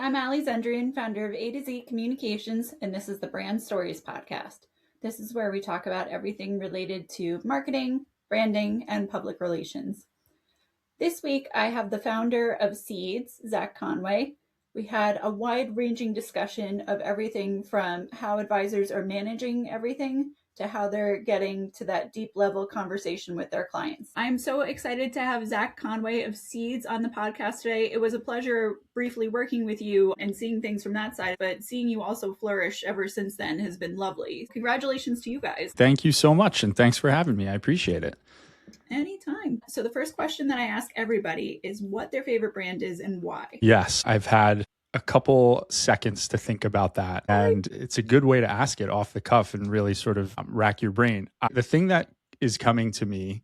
I'm Ali Zendrian, founder of AtoZ Communications, and this is the Brand Stories podcast. This is where we talk about everything related to marketing, branding, and public relations. This week, I have the founder of Seeds, Zach Conway. We had a wide-ranging discussion of everything from how advisors are managing everything to how they're getting to that deep level conversation with their clients. I'm so excited to have Zach Conway of Seeds on the podcast today. It was a pleasure briefly working with you and seeing things from that side, but seeing you also flourish ever since then has been lovely. Congratulations to you guys. Thank you so much, and thanks for having me. I appreciate it. Anytime. So the first question that I ask everybody is what their favorite brand is and why. Yes, I've had a couple seconds to think about that. And it's a good way to ask it off the cuff and really sort of rack your brain. The thing that is coming to me,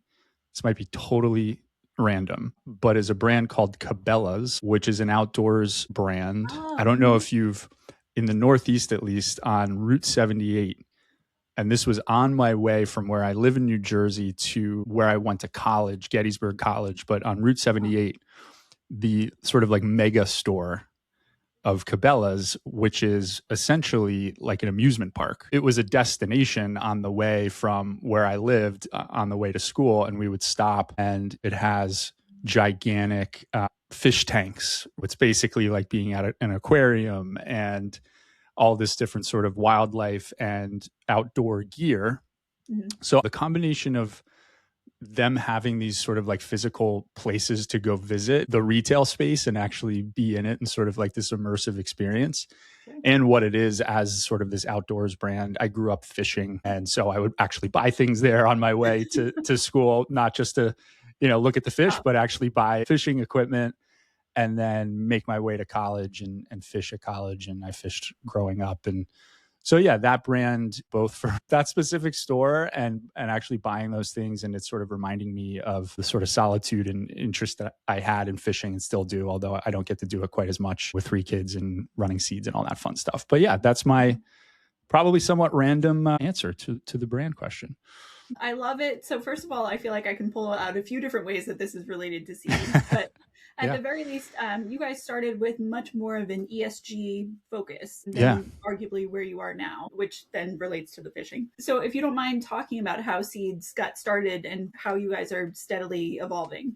this might be totally random, but is a brand called Cabela's, which is an outdoors brand. I don't know if you've, in the Northeast at least, on Route 78, and this was on my way from where I live in New Jersey to where I went to college, Gettysburg College, but on Route 78, the sort of like mega store of Cabela's, which is essentially like an amusement park. It was a destination on the way from where I lived on the way to school, and we would stop, and it has gigantic fish tanks. It's basically like being at an aquarium and all this different sort of wildlife and outdoor gear. Mm-hmm. So the combination of them having these sort of like physical places to go visit the retail space and actually be in it and sort of like this immersive experience, and what it is as sort of this outdoors brand. I grew up fishing, and so I would actually buy things there on my way to school, not just to, look at the fish, but actually buy fishing equipment and then make my way to college and fish at college. And I fished growing up. And so, yeah, that brand, both for that specific store and actually buying those things. And it's sort of reminding me of the sort of solitude and interest that I had in fishing and still do, although I don't get to do it quite as much with 3 kids and running Seeds and all that fun stuff. But yeah, that's my probably somewhat random answer to the brand question. I love it. So first of all, I feel like I can pull out a few different ways that this is related to Seeds, but at the very least, you guys started with much more of an ESG focus than arguably where you are now, which then relates to the fishing. So if you don't mind talking about how Seeds got started and how you guys are steadily evolving.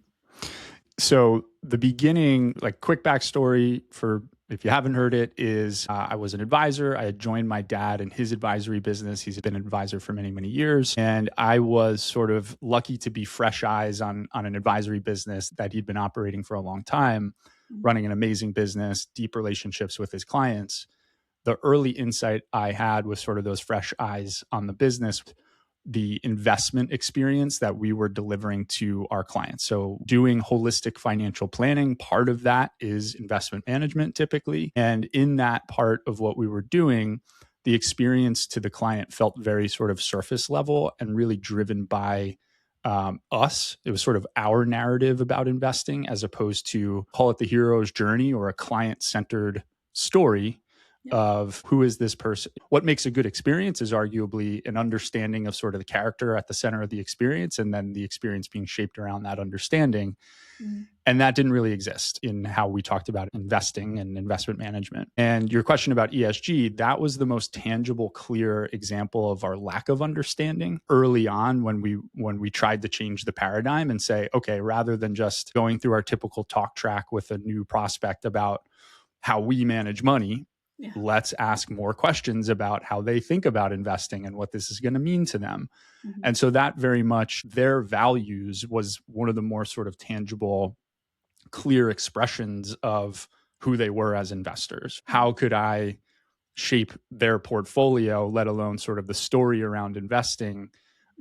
So the beginning, like quick backstory for if you haven't heard it, is I was an advisor. I had joined my dad in his advisory business. He's been an advisor for many, many years. And I was sort of lucky to be fresh eyes on an advisory business that he'd been operating for a long time, running an amazing business, deep relationships with his clients. The early insight I had was sort of those fresh eyes on the business, the investment experience that we were delivering to our clients. So doing holistic financial planning, part of that is investment management typically. And in that part of what we were doing, the experience to the client felt very sort of surface level and really driven by us. It was sort of our narrative about investing as opposed to call it the hero's journey or a client-centered story of who is this person. What makes a good experience is arguably an understanding of sort of the character at the center of the experience, and then the experience being shaped around that understanding. And that didn't really exist in how we talked about investing and investment management. And your question about ESG, that was the most tangible, clear example of our lack of understanding early on when we tried to change the paradigm and say, okay, rather than just going through our typical talk track with a new prospect about how we manage money, let's ask more questions about how they think about investing and what this is going to mean to them. And so that very much their values was one of the more sort of tangible, clear expressions of who they were as investors. How could I shape their portfolio, let alone sort of the story around investing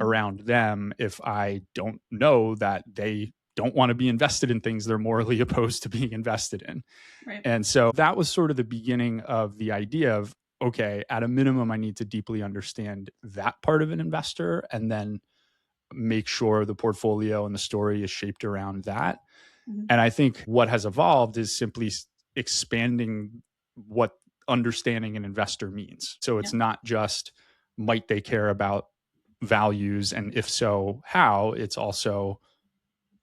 around them, if I don't know that they don't want to be invested in things they're morally opposed to being invested in. Right. And so that was sort of the beginning of the idea of, okay, at a minimum, I need to deeply understand that part of an investor and then make sure the portfolio and the story is shaped around that. And I think what has evolved is simply expanding what understanding an investor means. So it's not just might they care about values, and if so, how. It's also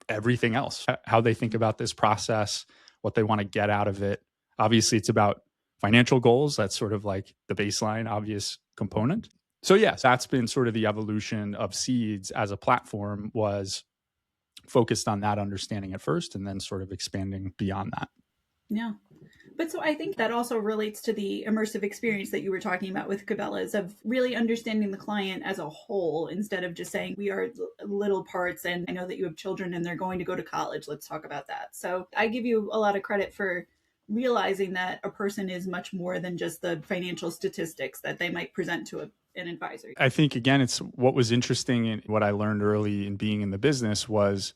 everything else, how they think about this process, what they want to get out of it, Obviously, it's about financial goals. That's sort of like the baseline, obvious component. So yes, that's been sort of the evolution of Seeds as a platform, was focused on that understanding at first and then sort of expanding beyond that. Yeah. But so I think that also relates to the immersive experience that you were talking about with Cabela's, of really understanding the client as a whole instead of just saying we are little parts. And I know that you have children and they're going to go to college. Let's talk about that. So I give you a lot of credit for realizing that a person is much more than just the financial statistics that they might present to an advisor. I think, again, it's what was interesting and what I learned early in being in the business was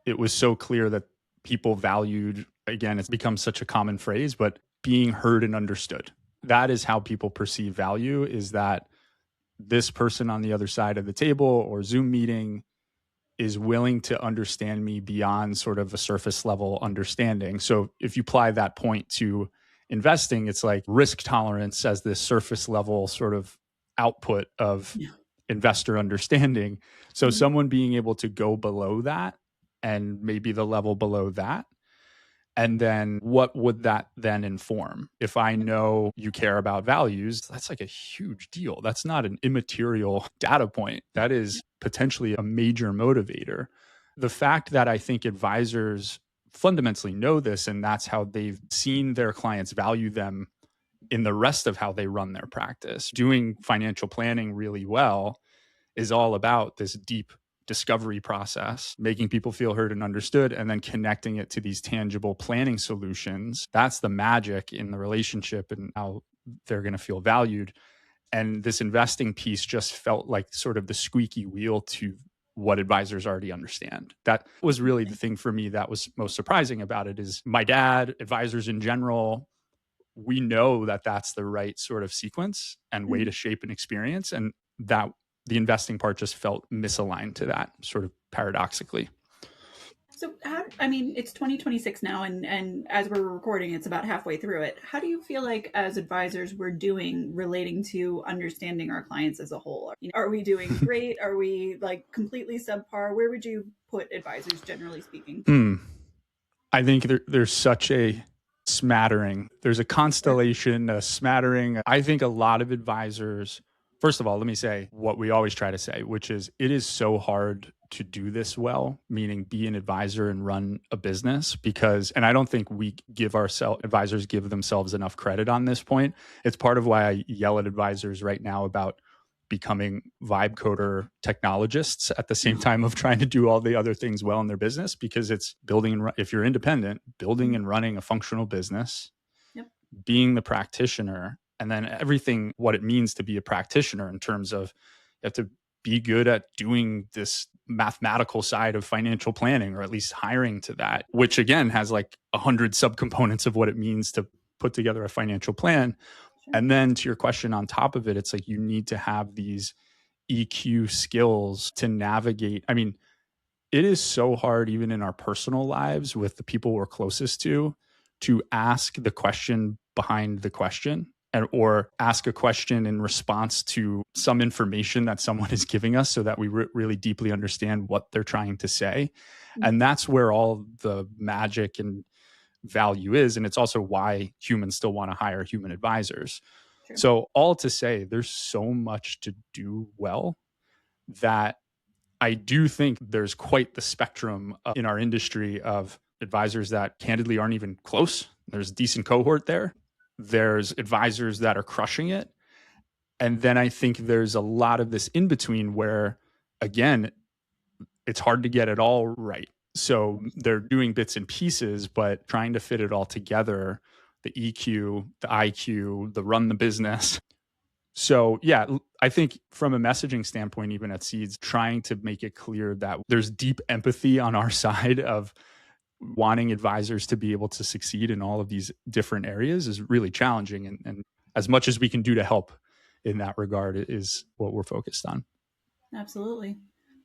it was so clear that people valued, again, it's become such a common phrase, but being heard and understood. That is how people perceive value, is that this person on the other side of the table or Zoom meeting is willing to understand me beyond sort of a surface level understanding. So if you apply that point to investing, it's like risk tolerance as this surface level sort of output of investor understanding. So someone being able to go below that and maybe the level below that. And then what would that then inform? If I know you care about values, that's like a huge deal. That's not an immaterial data point. That is potentially a major motivator. The fact that I think advisors fundamentally know this, and that's how they've seen their clients value them in the rest of how they run their practice. Doing financial planning really well is all about this deep discovery process, making people feel heard and understood, and then connecting it to these tangible planning solutions. That's the magic in the relationship and how they're going to feel valued. And this investing piece just felt like sort of the squeaky wheel to what advisors already understand. That was really the thing for me that was most surprising about it, is my dad, advisors in general, we know that that's the right sort of sequence and way to shape an experience. And that the investing part just felt misaligned to that, sort of paradoxically. So I mean, it's 2026 now, and as we're recording, it's about halfway through it. How do you feel like as advisors we're doing relating to understanding our clients as a whole? Are we doing great? Are we like completely subpar? Where would you put advisors, generally speaking? I think there's such a smattering. There's a constellation, a smattering. I think a lot of advisors, first of all, let me say what we always try to say, which is it is so hard to do this well, meaning be an advisor and run a business, because, and I don't think we advisors give themselves enough credit on this point. It's part of why I yell at advisors right now about becoming vibe coder technologists at the same time of trying to do all the other things well in their business, because it's building, if you're independent, building and running a functional business, being the practitioner, and then everything, what it means to be a practitioner in terms of you have to be good at doing this mathematical side of financial planning, or at least hiring to that, which again has like 100 subcomponents of what it means to put together a financial plan. And then to your question on top of it, it's like you need to have these EQ skills to navigate. I mean, it is so hard, even in our personal lives with the people we're closest to ask the question behind the question, and or ask a question in response to some information that someone is giving us, so that we really deeply understand what they're trying to say. And that's where all the magic and value is. And it's also why humans still want to hire human advisors. Sure. So all to say, there's so much to do well that I do think there's quite the spectrum in our industry of advisors that candidly aren't even close. There's a decent cohort there. There's advisors that are crushing it. And then I think there's a lot of this in between where, again, it's hard to get it all right. So they're doing bits and pieces, but trying to fit it all together, the EQ, the IQ, the run the business. So yeah, I think from a messaging standpoint, even at Seeds, trying to make it clear that there's deep empathy on our side of wanting advisors to be able to succeed in all of these different areas is really challenging. And as much as we can do to help in that regard is what we're focused on. Absolutely.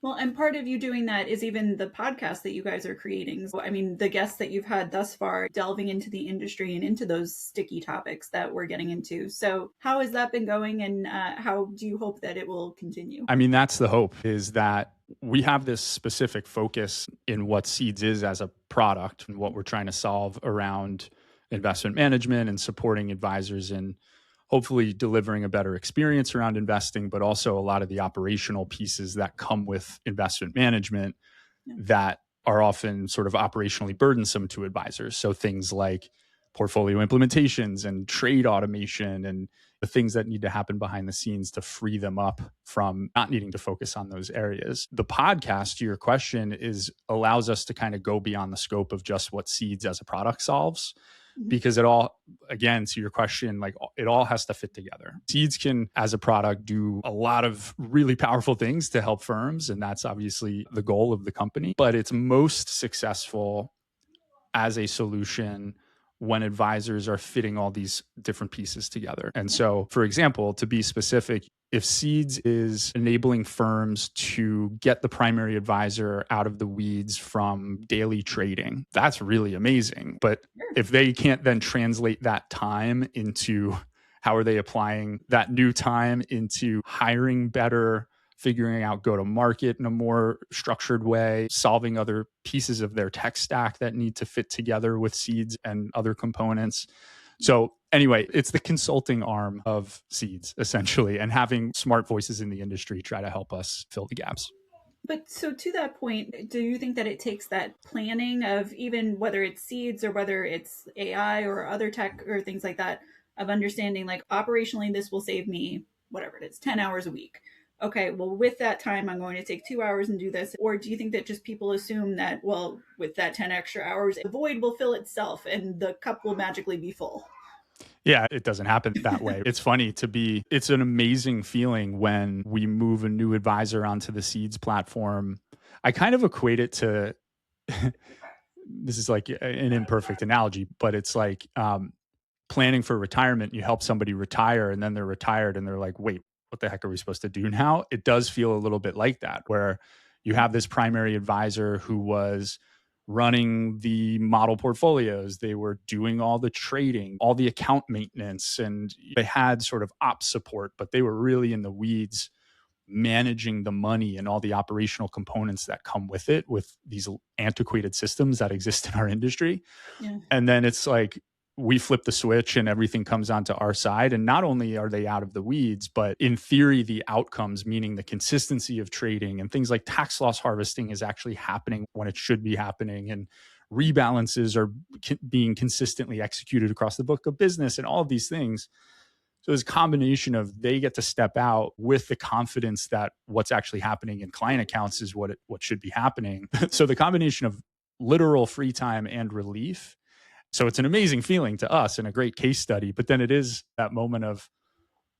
Well, and part of you doing that is even the podcast that you guys are creating. So, I mean, the guests that you've had thus far, delving into the industry and into those sticky topics that we're getting into. So how has that been going, and how do you hope that it will continue? I mean, that's the hope, is that we have this specific focus in what Seeds is as a product and what we're trying to solve around investment management and supporting advisors in hopefully delivering a better experience around investing, but also a lot of the operational pieces that come with investment management that are often sort of operationally burdensome to advisors. So things like portfolio implementations and trade automation and the things that need to happen behind the scenes to free them up from not needing to focus on those areas. The podcast, to your question, allows us to kind of go beyond the scope of just what Seeds as a product solves, because it all, again, to your question, like it all has to fit together. Seeds can, as a product, do a lot of really powerful things to help firms, and that's obviously the goal of the company. But it's most successful as a solution when advisors are fitting all these different pieces together. And so, for example, to be specific, if Seeds is enabling firms to get the primary advisor out of the weeds from daily trading, that's really amazing. But if they can't then translate that time into how are they applying that new time into hiring better, figuring out go to market in a more structured way, solving other pieces of their tech stack that need to fit together with Seeds and other components. So anyway, it's the consulting arm of Seeds, essentially, and having smart voices in the industry try to help us fill the gaps. But so to that point, do you think that it takes that planning of even whether it's Seeds or whether it's AI or other tech or things like that, of understanding like operationally, this will save me whatever it is, 10 hours a week. Okay, well, with that time, I'm going to take 2 hours and do this. Or do you think that just people assume that, well, with that 10 extra hours, the void will fill itself and the cup will magically be full? Yeah, it doesn't happen that way. It's funny it's an amazing feeling when we move a new advisor onto the Seeds platform. I kind of equate it to, this is like an imperfect analogy, but it's like planning for retirement. You help somebody retire and then they're retired and they're like, wait, what the heck are we supposed to do now? It does feel a little bit like that, where you have this primary advisor who was running the model portfolios. They were doing all the trading, all the account maintenance, and they had sort of ops support, but they were really in the weeds managing the money and all the operational components that come with it, with these antiquated systems that exist in our industry. Yeah. And then it's like, we flip the switch and everything comes onto our side. And not only are they out of the weeds, but in theory, the outcomes, meaning the consistency of trading and things like tax loss harvesting, is actually happening when it should be happening. And rebalances are being consistently executed across the book of business and all of these things. So it's a combination of they get to step out with the confidence that what's actually happening in client accounts is what should be happening. So the combination of literal free time and relief. So it's an amazing feeling to us and a great case study. But then it is that moment of,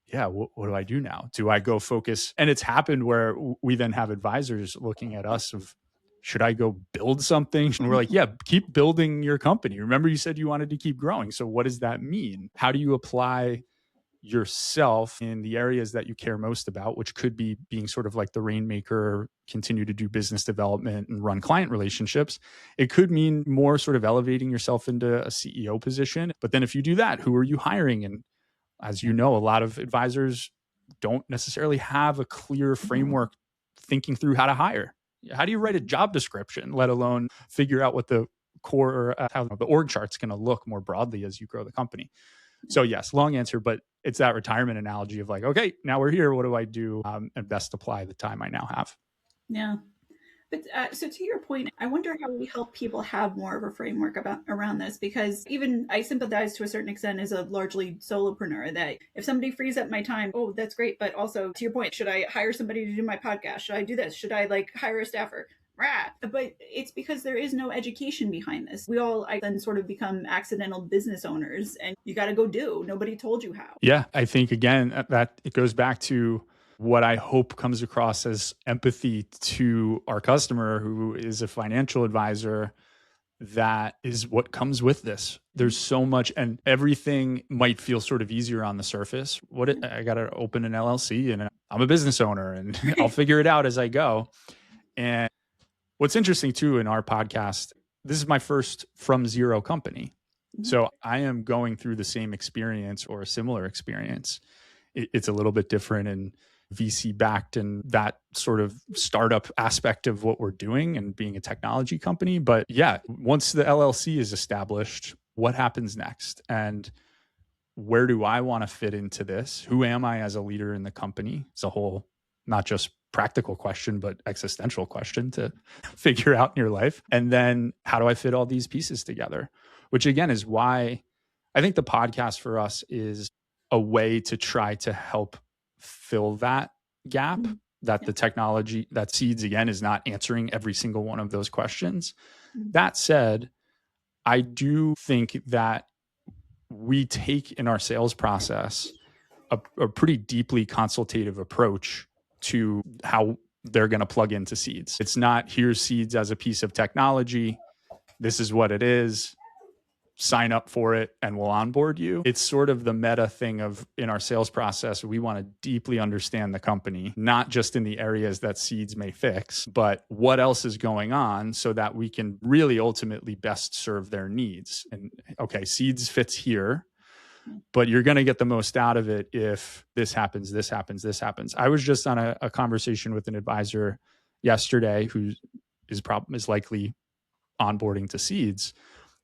yeah, what do I do now? Do I go focus? And it's happened where we then have advisors looking at us of, should I go build something? And we're like, yeah, keep building your company. Remember, you said you wanted to keep growing. So what does that mean? How do you apply yourself in the areas that you care most about, which could be being sort of like the rainmaker, continue to do business development and run client relationships. It could mean more sort of elevating yourself into a CEO position. But then if you do that, who are you hiring? And as you know, a lot of advisors don't necessarily have a clear framework thinking through how to hire. How do you write a job description, let alone figure out what the core, how the org chart's going to look more broadly as you grow the company? So yes, long answer, but it's that retirement analogy of like, okay, now we're here. What do I do and best apply the time I now have? Yeah. But so to your point, I wonder how we help people have more of a framework around this, because even I sympathize to a certain extent as a largely solopreneur that if somebody frees up my time, oh, that's great. But also to your point, should I hire somebody to do my podcast? Should I do this? Should I like hire a staffer? But it's because there is no education behind this. We all then sort of become accidental business owners, and you got to go do. Nobody told you how. Yeah, I think again that it goes back to what I hope comes across as empathy to our customer who is a financial advisor. That is what comes with this. There's so much, and everything might feel sort of easier on the surface. I got to open an LLC and I'm a business owner and I'll figure it out as I go. And what's interesting too in our podcast, this is my first from zero company. So I am going through the same experience or a similar experience. It's a little bit different and VC backed and that sort of startup aspect of what we're doing and being a technology company. But yeah, once the LLC is established, what happens next? And where do I want to fit into this? Who am I as a leader in the company? It's a whole, not just practical question, but existential question to figure out in your life. And then how do I fit all these pieces together? Which again is why I think the podcast for us is a way to try to help fill that gap, that the technology, that Seeds again is not answering every single one of those questions. That said, I do think that we take in our sales process a pretty deeply consultative approach to how they're going to plug into Seeds. It's not, here's Seeds as a piece of technology. This is what it is. Sign up for it and we'll onboard you. It's sort of the meta thing of, in our sales process, we want to deeply understand the company, not just in the areas that Seeds may fix, but what else is going on so that we can really ultimately best serve their needs. And okay, Seeds fits here, but you're going to get the most out of it if this happens, this happens, this happens. I was just on a conversation with an advisor yesterday who is likely onboarding to Seeds,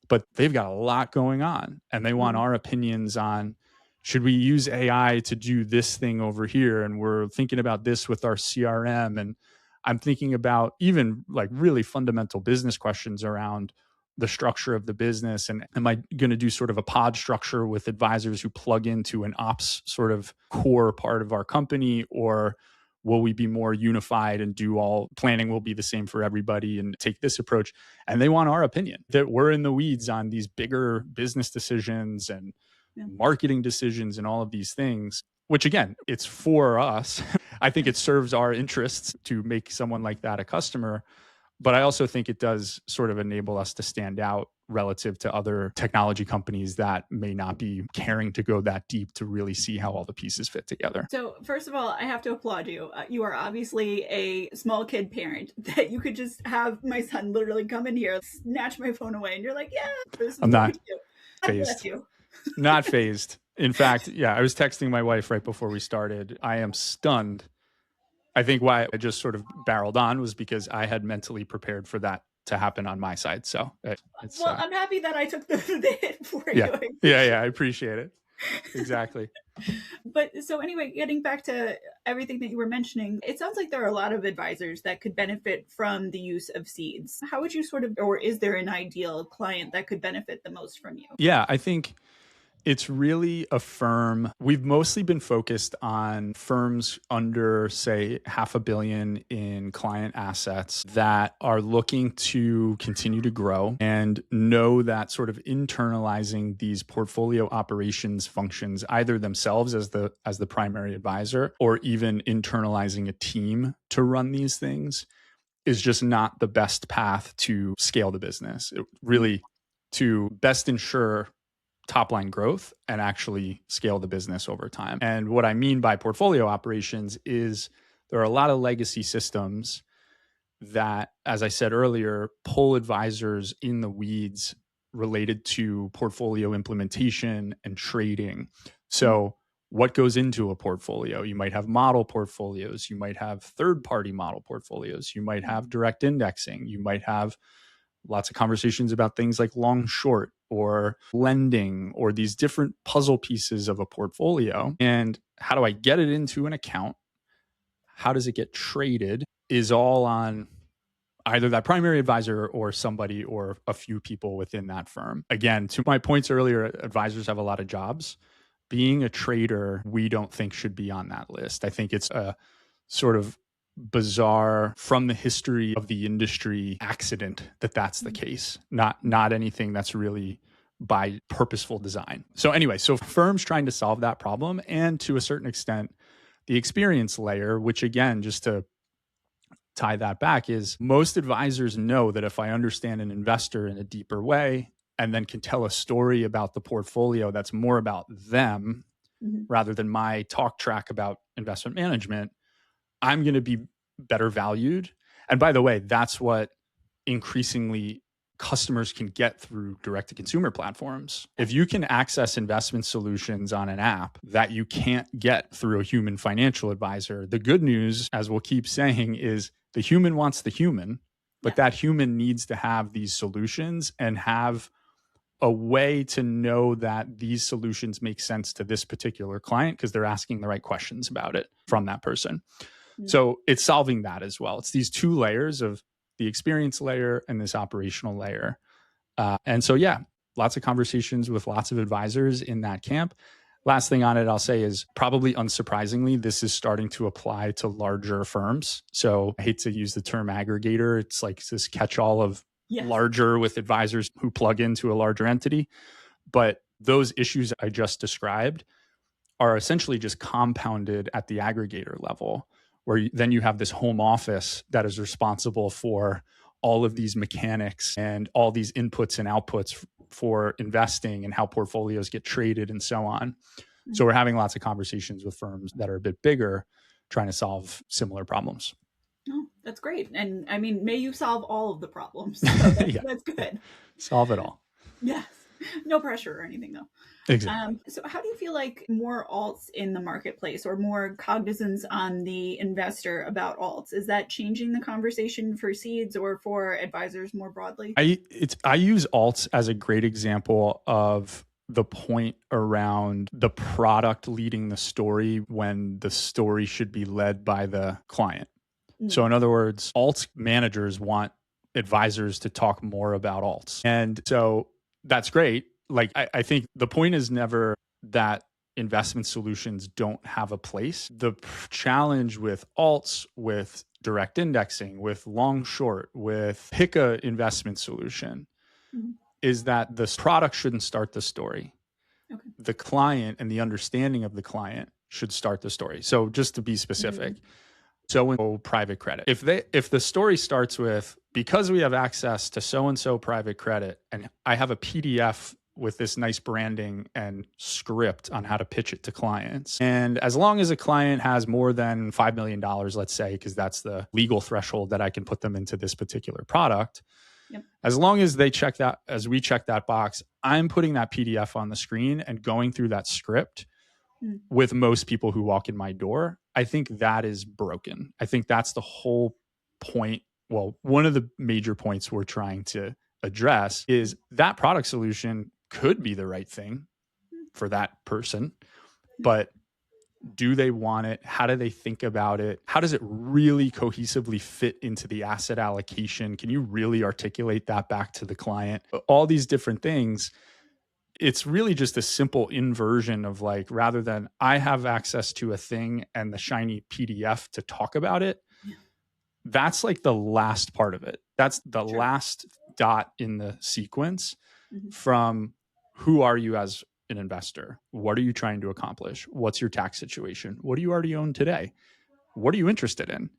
but they've got a lot going on and they want our opinions on, should we use AI to do this thing over here? And we're thinking about this with our CRM. And I'm thinking about even like really fundamental business questions around the structure of the business. And am I going to do sort of a pod structure with advisors who plug into an ops sort of core part of our company? Or will we be more unified and do all planning will be the same for everybody and take this approach? And they want our opinion, that we're in the weeds on these bigger business decisions and marketing decisions and all of these things, which again, it's for us. I think it serves our interests to make someone like that a customer. But I also think it does sort of enable us to stand out relative to other technology companies that may not be caring to go that deep to really see how all the pieces fit together. So first of all, I have to applaud you. You are obviously a small kid parent that you could just have my son literally come in here, snatch my phone away, and you're like, yeah, this is I'm not phased. Not phased. In fact, I was texting my wife right before we started. I am stunned. I think why I just sort of barreled on was because I had mentally prepared for that to happen on my side. So I'm happy that I took the hit for you. Yeah, I appreciate it. Exactly. But so anyway, getting back to everything that you were mentioning, it sounds like there are a lot of advisors that could benefit from the use of Seeds. How would you sort of, or is there an ideal client that could benefit the most from you? Yeah, I think it's really a firm. We've mostly been focused on firms under, say, $500 million in client assets that are looking to continue to grow and know that sort of internalizing these portfolio operations functions, either themselves as the primary advisor or even internalizing a team to run these things, is just not the best path to scale the business. It really, to best ensure top line growth and actually scale the business over time. And what I mean by portfolio operations is there are a lot of legacy systems that, as I said earlier, pull advisors in the weeds related to portfolio implementation and trading. So what goes into a portfolio? You might have model portfolios. You might have third-party model portfolios. You might have direct indexing. You might have lots of conversations about things like long short or lending or these different puzzle pieces of a portfolio. And how do I get it into an account? How does it get traded is all on either that primary advisor or somebody or a few people within that firm. Again, to my points earlier, advisors have a lot of jobs. Being a trader, we don't think should be on that list. I think it's a sort of bizarre from the history of the industry accident that's the case, not anything that's really by purposeful design. So anyway, so firms trying to solve that problem, and to a certain extent the experience layer, which again, just to tie that back, is most advisors know that if I understand an investor in a deeper way and then can tell a story about the portfolio that's more about them rather than my talk track about investment management, I'm going to be better valued. And by the way, that's what increasingly customers can get through direct-to-consumer platforms. If you can access investment solutions on an app that you can't get through a human financial advisor, the good news, as we'll keep saying, is the human wants the human, but that human needs to have these solutions and have a way to know that these solutions make sense to this particular client because they're asking the right questions about it from that person. So it's solving that as well. It's these two layers of the experience layer and this operational layer. And so, yeah, lots of conversations with lots of advisors in that camp. Last thing on it, I'll say is probably unsurprisingly, this is starting to apply to larger firms. So I hate to use the term aggregator. It's like this catch-all of larger with advisors who plug into a larger entity. But those issues I just described are essentially just compounded at the aggregator level, where then you have this home office that is responsible for all of these mechanics and all these inputs and outputs for investing and how portfolios get traded and so on. So we're having lots of conversations with firms that are a bit bigger, trying to solve similar problems. Oh, that's great. And I mean, may you solve all of the problems. So that's good. Solve it all. Yes. No pressure or anything though. Exactly. So how do you feel like more alts in the marketplace or more cognizance on the investor about alts? Is that changing the conversation for seeds or for advisors more broadly? I use alts as a great example of the point around the product leading the story when the story should be led by the client. So in other words, alts managers want advisors to talk more about alts. And so that's great. Like, I think the point is never that investment solutions don't have a place. The challenge with alts, with direct indexing, with long short, with pick a investment solution is that the product shouldn't start the story. Okay. The client and the understanding of the client should start the story. So just to be specific, so in private credit, if the story starts with, because we have access to so-and-so private credit, and I have a PDF with this nice branding and script on how to pitch it to clients. And as long as a client has more than $5 million, let's say, because that's the legal threshold that I can put them into this particular product, as long as they check that, as we check that box, I'm putting that PDF on the screen and going through that script with most people who walk in my door. I think that is broken. I think that's the whole point. Well, one of the major points we're trying to address is that product solution could be the right thing for that person, but do they want it? How do they think about it? How does it really cohesively fit into the asset allocation? Can you really articulate that back to the client? All these different things. It's really just a simple inversion of, like, rather than I have access to a thing and the shiny PDF to talk about it, that's like the last part of it. That's the last dot in the sequence from who are you as an investor? What are you trying to accomplish? What's your tax situation? What do you already own today? What are you interested in?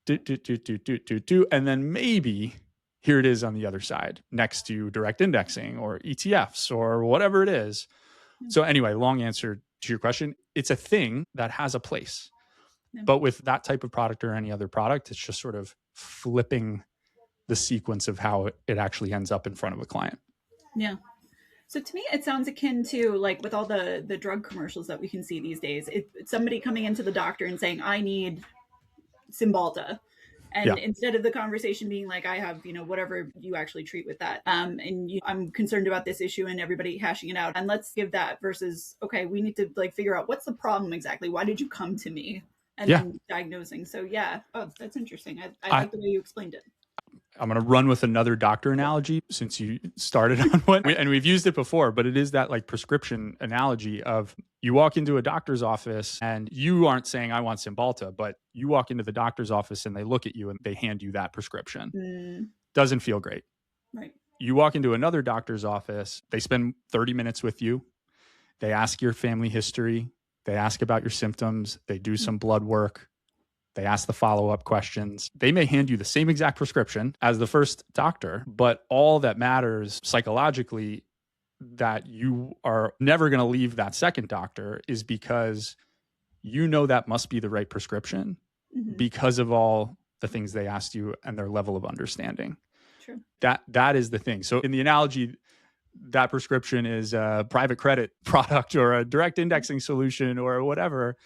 And then maybe here it is on the other side next to direct indexing or ETFs or whatever it is. So anyway, long answer to your question. It's a thing that has a place. But with that type of product or any other product, it's just sort of flipping the sequence of how it actually ends up in front of a client. Yeah. So to me, it sounds akin to, like, with all the drug commercials that we can see these days, it's somebody coming into the doctor and saying, I need Cymbalta. And instead of the conversation being like, I have, whatever you actually treat with that. I'm concerned about this issue and everybody hashing it out. And let's give that versus, okay, we need to figure out what's the problem exactly. Why did you come to me? And then diagnosing. So that's interesting. I like the way you explained it. I'm going to run with another doctor analogy since you started on one. And we've used it before, but it is that like prescription analogy of you walk into a doctor's office and you aren't saying I want Cymbalta, but you walk into the doctor's office and they look at you and they hand you that prescription. Doesn't feel great. Right. You walk into another doctor's office, they spend 30 minutes with you. They ask your family history. They ask about your symptoms. They do some blood work. They ask the follow-up questions. They may hand you the same exact prescription as the first doctor, but all that matters psychologically that you are never going to leave that second doctor is because you know that must be the right prescription because of all the things they asked you and their level of understanding. True. That is the thing. So in the analogy, that prescription is a private credit product or a direct indexing solution or whatever,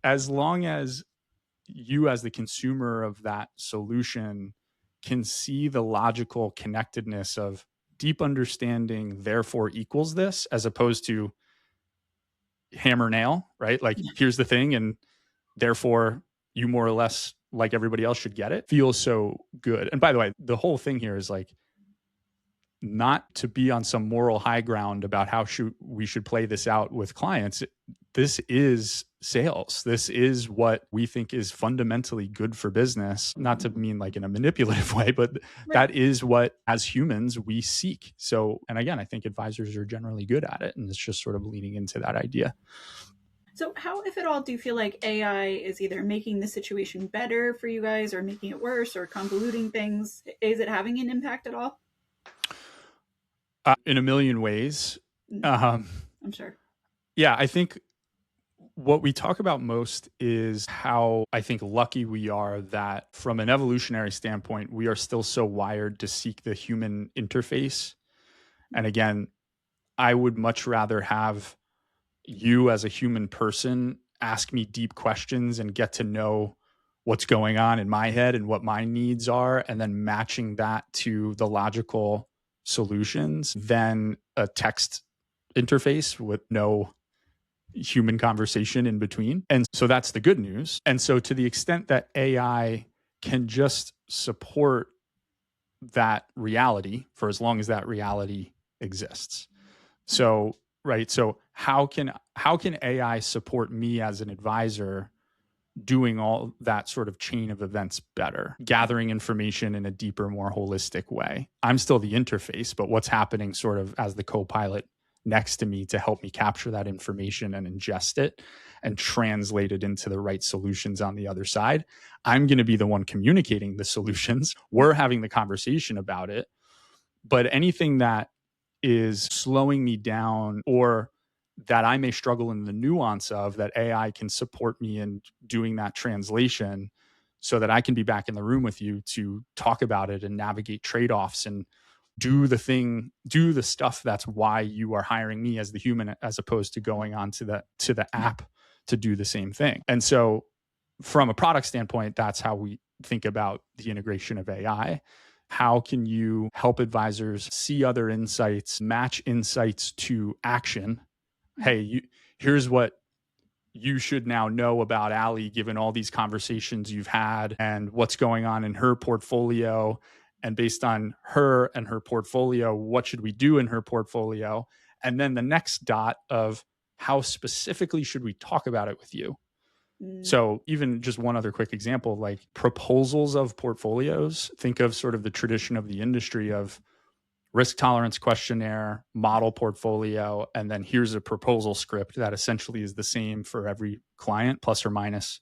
as long as you as the consumer of that solution can see the logical connectedness of deep understanding therefore equals this, as opposed to hammer nail, right? Like, here's the thing, and therefore you more or less, like everybody else, should get it, feels so good. And by the way, the whole thing here is like, not to be on some moral high ground about how we should play this out with clients. This is sales. This is what we think is fundamentally good for business, not to mean like in a manipulative way, but that is what, as humans, we seek. So, and again, I think advisors are generally good at it, and it's just sort of leaning into that idea. So how, if at all, do you feel like AI is either making the situation better for you guys or making it worse or convoluting things? Is it having an impact at all? In a million ways. I'm sure. Yeah, I think what we talk about most is how I think lucky we are that from an evolutionary standpoint, we are still so wired to seek the human interface. And again, I would much rather have you as a human person ask me deep questions and get to know what's going on in my head and what my needs are, and then matching that to the logical solutions than a text interface with no human conversation in between. And so that's the good news. And so to the extent that AI can just support that reality for as long as that reality exists. So, right. So how can AI support me as an advisor doing all that sort of chain of events better, gathering information in a deeper, more holistic way? I'm still the interface, but what's happening sort of as the co-pilot next to me to help me capture that information and ingest it and translate it into the right solutions on the other side. I'm going to be the one communicating the solutions. We're having the conversation about it. But anything that is slowing me down or that I may struggle in the nuance of, that AI can support me in doing that translation so that I can be back in the room with you to talk about it and navigate trade-offs and do the stuff that's why you are hiring me as the human, as opposed to going on to the app to do the same thing. And so from a product standpoint, that's how we think about the integration of AI. How can you help advisors see other insights, match insights to action? Hey, here's what you should now know about Allie, given all these conversations you've had and what's going on in her portfolio. And based on her and her portfolio, what should we do in her portfolio? And then the next dot of how specifically should we talk about it with you? So even just one other quick example, like proposals of portfolios, think of sort of the tradition of the industry of risk tolerance questionnaire, model portfolio, and then here's a proposal script that essentially is the same for every client, plus or minus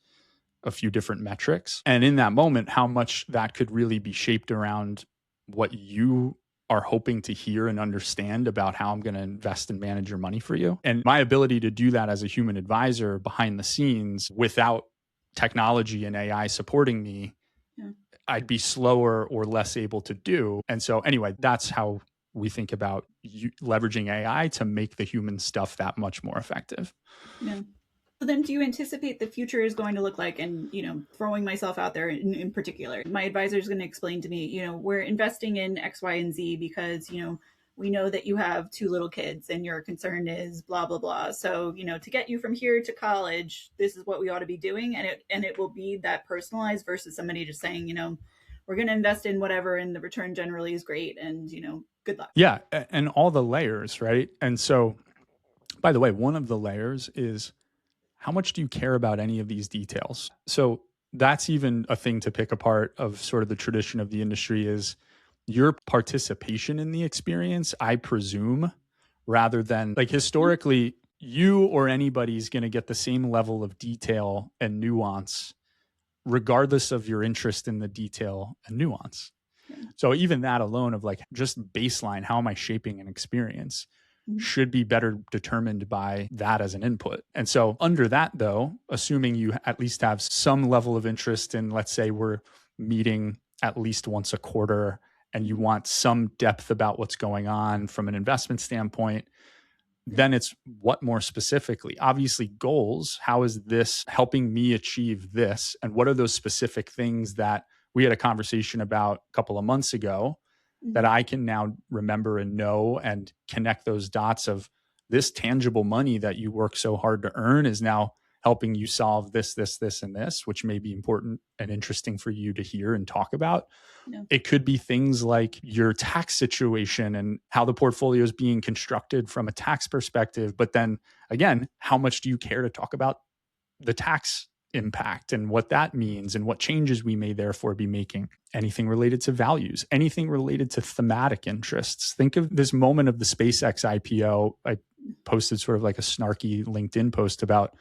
a few different metrics. And in that moment, how much that could really be shaped around what you are hoping to hear and understand about how I'm going to invest and manage your money for you. And my ability to do that as a human advisor behind the scenes without technology and AI supporting me, I'd be slower or less able to do. And so anyway, that's how we think about leveraging AI to make the human stuff that much more effective. Yeah. So then do you anticipate the future is going to look like, and, throwing myself out there in particular, my advisor is going to explain to me, we're investing in X, Y, and Z because, we know that you have 2 little kids and your concern is blah, blah, blah. So, to get you from here to college, this is what we ought to be doing. And it will be that personalized versus somebody just saying, we're going to invest in whatever and the return generally is great. And, good luck. Yeah. And all the layers, right? And so, by the way, one of the layers is, how much do you care about any of these details? So that's even a thing to pick apart of sort of the tradition of the industry, is your participation in the experience, I presume, rather than like historically, you or anybody's going to get the same level of detail and nuance, regardless of your interest in the detail and nuance. So even that alone of like just baseline, how am I shaping an experience, should be better determined by that as an input. And so under that, though, assuming you at least have some level of interest in, let's say we're meeting at least once a quarter and you want some depth about what's going on from an investment standpoint, then it's what more specifically? Obviously goals. How is this helping me achieve this? And what are those specific things that we had a conversation about a couple of months ago that I can now remember and know and connect those dots of this tangible money that you work so hard to earn is now helping you solve this, and this, which may be important and interesting for you to hear and talk about. Yeah. It could be things like your tax situation and how the portfolio is being constructed from a tax perspective. But then again, how much do you care to talk about the tax impact and what that means and what changes we may therefore be making? Anything related to values, anything related to thematic interests. Think of this moment of the SpaceX IPO. I posted sort of like a snarky LinkedIn post about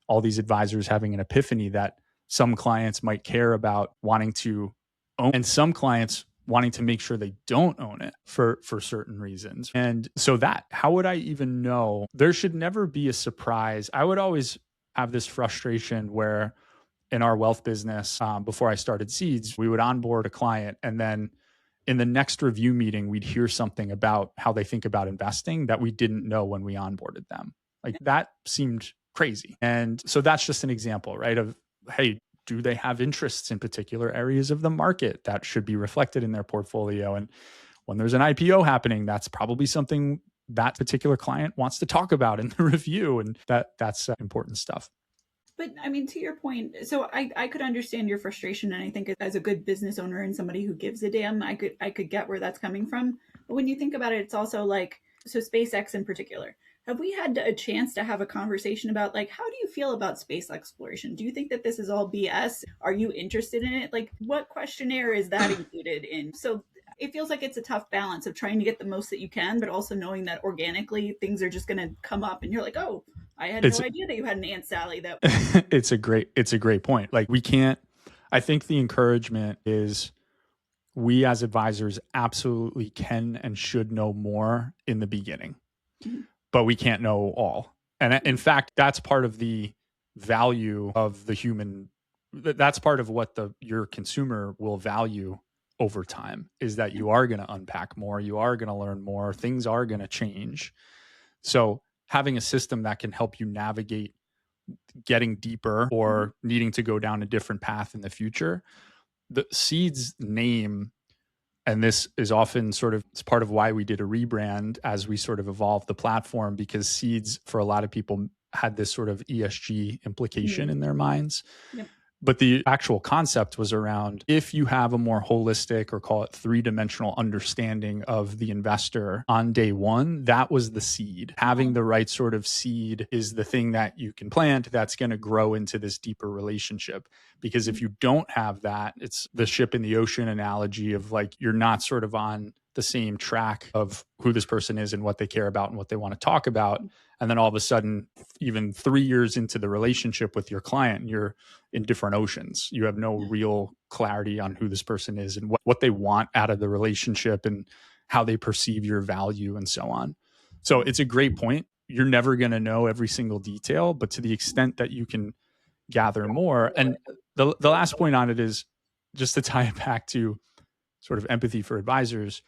all these advisors having an epiphany that some clients might care about wanting to own, and some clients wanting to make sure they don't own it for certain reasons. And so that, how would I even know? There should never be a surprise. I would always have this frustration where in our wealth business, before I started Seeds, we would onboard a client, and then in the next review meeting, we'd hear something about how they think about investing that we didn't know when we onboarded them. Like that seemed crazy. And so that's just an example, right? Of, hey, do they have interests in particular areas of the market that should be reflected in their portfolio? And when there's an IPO happening, that's probably something that particular client wants to talk about in the review. And that's important stuff. But I mean, to your point, so I could understand your frustration, and I think as a good business owner and somebody who gives a damn, I could get where that's coming from. But when you think about it, it's also like, so SpaceX in particular, have we had a chance to have a conversation about like, how do you feel about space exploration? Do you think that this is all BS? Are you interested in it? Like, what questionnaire is that included in? So it feels like it's a tough balance of trying to get the most that you can, but also knowing that organically things are just going to come up and you're like, oh, I had no idea that you had an Aunt Sally that it's a great point. Like we can't, I think the encouragement is we as advisors absolutely can and should know more in the beginning, but we can't know all. And in fact, that's part of the value of the human. That's part of what your consumer will value over time, is that you are going to unpack more, you are going to learn more, things are going to change. So having a system that can help you navigate getting deeper or needing to go down a different path in the future. The Seeds name, and this is often sort of, it's part of why we did a rebrand as we sort of evolved the platform, because Seeds for a lot of people had this sort of ESG implication in their minds. Yep. But the actual concept was around, if you have a more holistic, or call it three-dimensional understanding of the investor on day one, that was the seed. Having the right sort of seed is the thing that you can plant that's going to grow into this deeper relationship. Because if you don't have that, it's the ship in the ocean analogy of like, you're not sort of on the same track of who this person is and what they care about and what they want to talk about. And then all of a sudden, even 3 years into the relationship with your client, you're in different oceans. You have no real clarity on who this person is and what they want out of the relationship and how they perceive your value and so on. So it's a great point. You're never going to know every single detail, but to the extent that you can gather more. And the last point on it is just to tie it back to sort of empathy for advisors.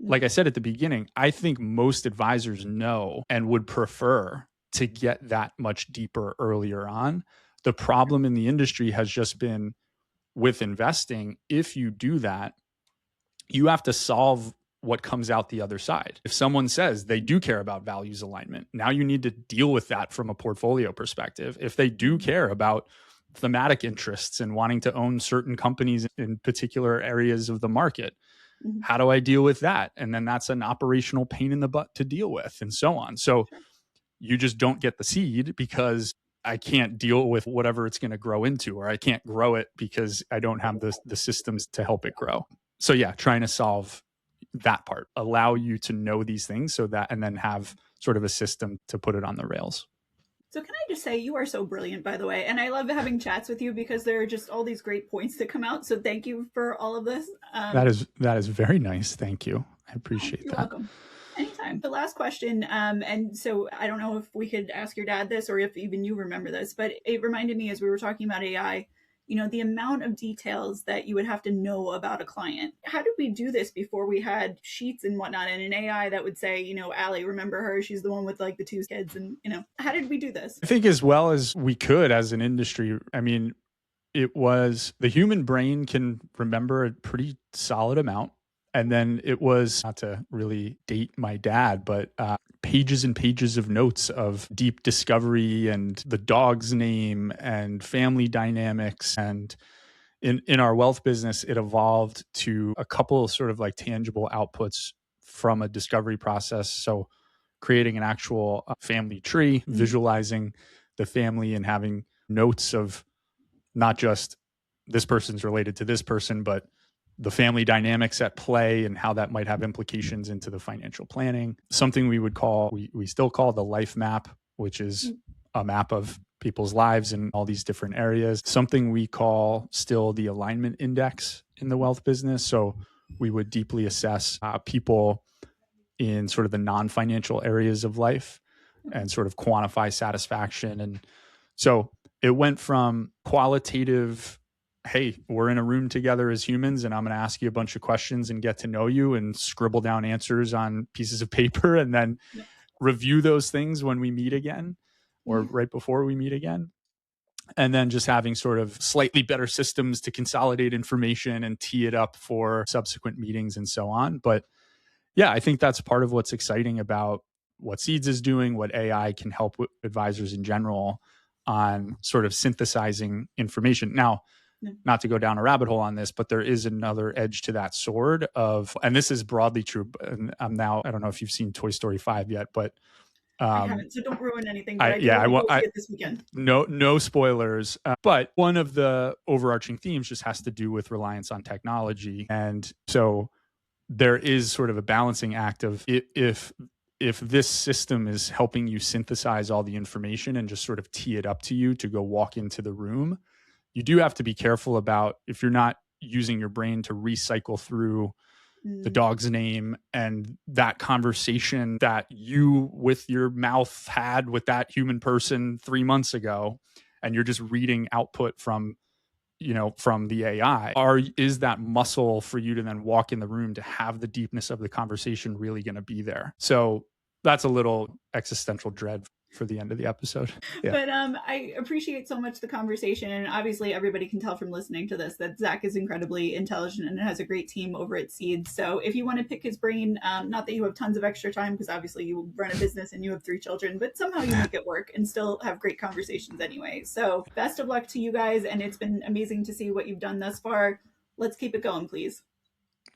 Like I said at the beginning, I think most advisors know and would prefer to get that much deeper earlier on. The problem in the industry has just been with investing. If you do that, you have to solve what comes out the other side. If someone says they do care about values alignment, now you need to deal with that from a portfolio perspective. If they do care about thematic interests and wanting to own certain companies in particular areas of the market, how do I deal with that? And then that's an operational pain in the butt to deal with, and so on. So you just don't get the seed because I can't deal with whatever it's going to grow into, or I can't grow it because I don't have the systems to help it grow. So yeah, trying to solve that part, allow you to know these things so that, and then have sort of a system to put it on the rails. So can I just say, you are so brilliant, by the way. And I love having chats with you because there are just all these great points that come out. So thank you for all of this. That is very nice. Thank you. I appreciate You're that. welcome. Anytime. The last question, and so I don't know if we could ask your dad this or if even you remember this, but it reminded me as we were talking about AI, you know, the amount of details that you would have to know about a client. How did we do this before we had sheets and whatnot and an AI that would say, you know, Allie, remember her? She's the one with like the 2 kids. And, you know, how did we do this? I think as well as we could as an industry. I mean, it was, the human brain can remember a pretty solid amount. And then it was, not to really date my dad, but pages and pages of notes of deep discovery and the dog's name and family dynamics. And in our wealth business, it evolved to a couple of sort of like tangible outputs from a discovery process. So creating an actual family tree, visualizing the family and having notes of not just this person's related to this person, but the family dynamics at play and how that might have implications into the financial planning. Something we would call, we still call the life map, which is a map of people's lives in all these different areas. Something we call still the alignment index in the wealth business. So we would deeply assess people in sort of the non-financial areas of life and sort of quantify satisfaction. And so it went from qualitative, hey, we're in a room together as humans and I'm going to ask you a bunch of questions and get to know you and scribble down answers on pieces of paper and then review those things when we meet again or right before we meet again. And then just having sort of slightly better systems to consolidate information and tee it up for subsequent meetings and so on. But yeah, I think that's part of what's exciting about what Seeds is doing, what AI can help with advisors in general on sort of synthesizing information. Now, not to go down a rabbit hole on this, but there is another edge to that sword of, and this is broadly true. And I don't know if you've seen Toy Story 5 yet, but I haven't, so don't ruin anything. But I will see it this weekend. No spoilers. But one of the overarching themes just has to do with reliance on technology. And so there is sort of a balancing act of if this system is helping you synthesize all the information and just sort of tee it up to you to go walk into the room, you do have to be careful about if you're not using your brain to recycle through the dog's name and that conversation that you with your mouth had with that human person 3 months ago, and you're just reading output from the AI, is that muscle for you to then walk in the room to have the deepness of the conversation really going to be there? So that's a little existential dread for the end of the episode. Yeah. But I appreciate so much the conversation. And obviously everybody can tell from listening to this that Zach is incredibly intelligent and has a great team over at Seeds. So if you want to pick his brain, not that you have tons of extra time, because obviously you run a business and you have 3 children, but somehow you make it work and still have great conversations anyway. So best of luck to you guys. And it's been amazing to see what you've done thus far. Let's keep it going, please.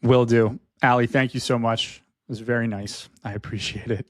Will do. Allie, thank you so much. It was very nice. I appreciate it.